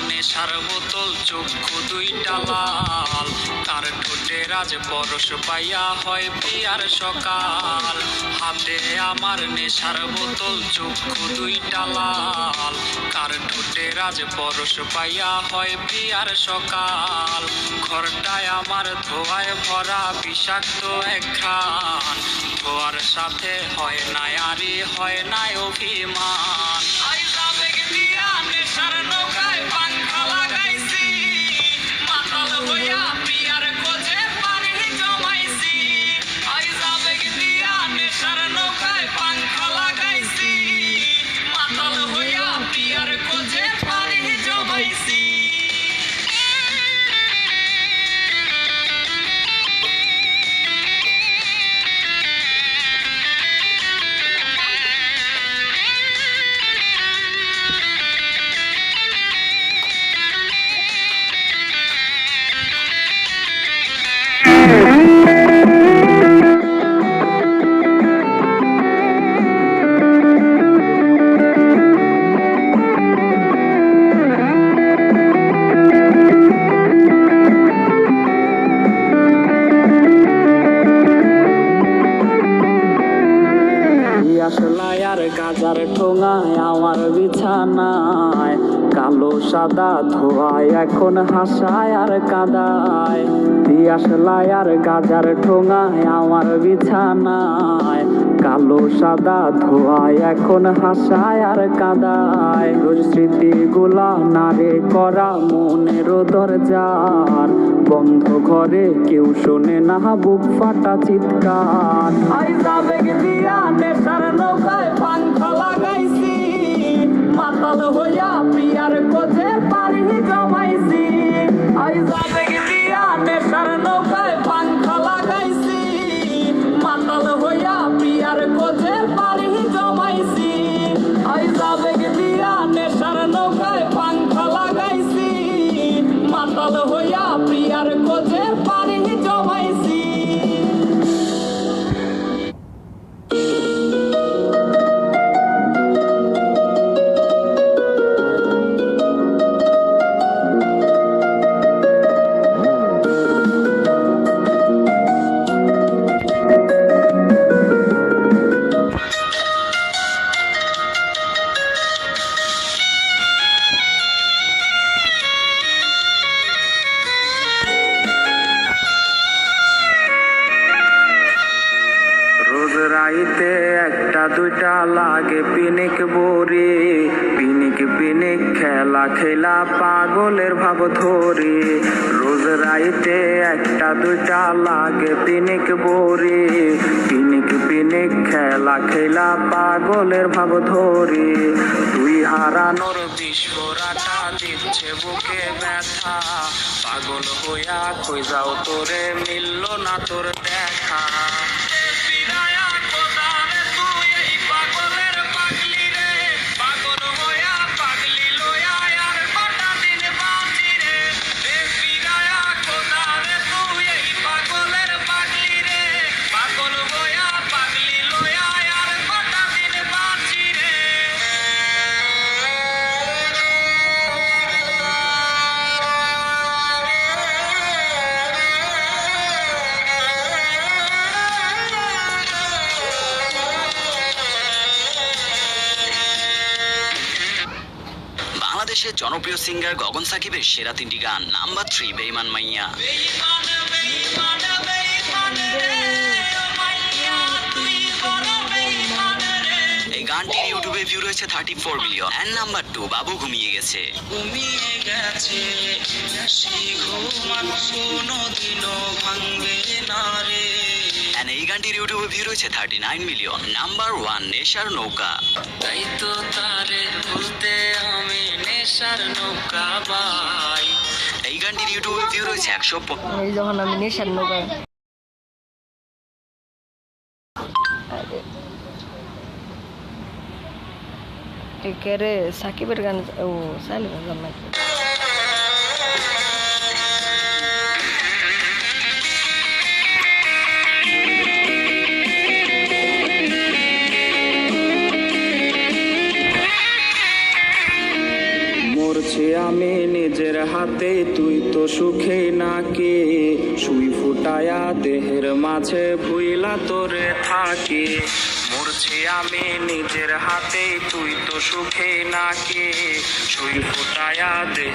নেশার বোতল, চক্ষু দুইটা লাল, তার ঠোঁটে রাজ পরশ পাইয়া হয় প্রিয়ার সকাল। হাতে আমার নেশার বোতল, চক্ষু দুইটা লাল, কার ঠোঁটে রাজ পরশ পাইয়া হয় প্রিয়ার সকাল। ঘরটায় আমার ধোঁয়ায় ভরা বিষাক্ত এক ঘ্রাণ, ধোয়ার সাথে হয় না আরে হয় না অভিমান। নেশার নৌকায় পাংখা লাগাইছি, মাতাল হইয়া প্রিয়ার খোঁজে পানি জমাইছি। আইজা বেগ দিয়া নেশার নৌকায় পাংখা লাগাইছি, মাতাল হইয়া প্রিয়ার খোঁজে পানি জমাইছি। গাজার ঠোঙায় আমার বিছানায়, কালো সাদা ধোয়ায় এখন হাসায় আর কাদায়। দিয়াস লায়ার গাজার ঠোঙায় আমার বিছানায়, কালো সাদা ধোয়ায় এখন হাসায় আর কাদায়। রোজ স্মৃতিগুলা নারে করা মনের দরজার, বন্ধ ঘরে কেউ শোনে না বুক ফাটা চিৎকার। আইজা বেগ দিয়া নেশার নৌকায় পাংখা লাগাইছি, মাতাল হইয়া প্রিয়ার খোঁজে পানি জমাইছি। আইজা বেগ দিয়া নেশার নৌকায় পাংখা লাগাইছি, মাতাল হইয়া প্রিয়ার খোঁজে পানি জমাইছি। আইজা বেগ দিয়া নেশার নৌকায় পাংখা লাগাইছি, মাতাল হইয়া প্রিয়ার খোঁজে পানি জমাইছি। রাইতে একটা দুইটা লাগে পিনিক বড়ি, পিনিক পিনিক খেলা খেলা পাগলের ভাব ধরি। রোজ রাইতে একটা দুইটা লাগে পিনিক বড়ি, পিনিক পিনিক খেলা খেলা পাগলের ভাব ধরি। তুই হারানোর বিস্ফোরাটা দিচ্ছে বুকে ব্যথা, পাগল হইয়া কই যাও তোরে মিলল না তোর দেখা। বাংলাদেশের জনপ্রিয় সিঙ্গার গগন সাকিবের সেরা তিনটি গান। নাম্বার 3, বেঈমান মাইয়া। এই গানটির ইউটিউবে ভিউ রয়েছে 34 মিলিয়ন। এন্ড নাম্বার 2, বাবু ঘুমিয়ে গেছে। এই গানটির ইউটিউবে ভিউ রয়েছে 39 মিলিয়ন। নাম্বার 1, নেশার নৌকা। তাই তো তারে তুলতে আমি নেশার নৌকা বাই। এই গানটির ইউটিউবে ভিউ রয়েছে 100। এই যখন আমি নেশার নৌকা কে রে সাকিবের গান, ও সাইলে জান্নাত। মরছি আমি তো সুখে নাকি সুই ফুটায়া দেহের মাঝে ভুইলা তোরে থাকি মরছি আমি নিজের হাতে তুই তো সুখে নাকি সুই ফুটায়া দে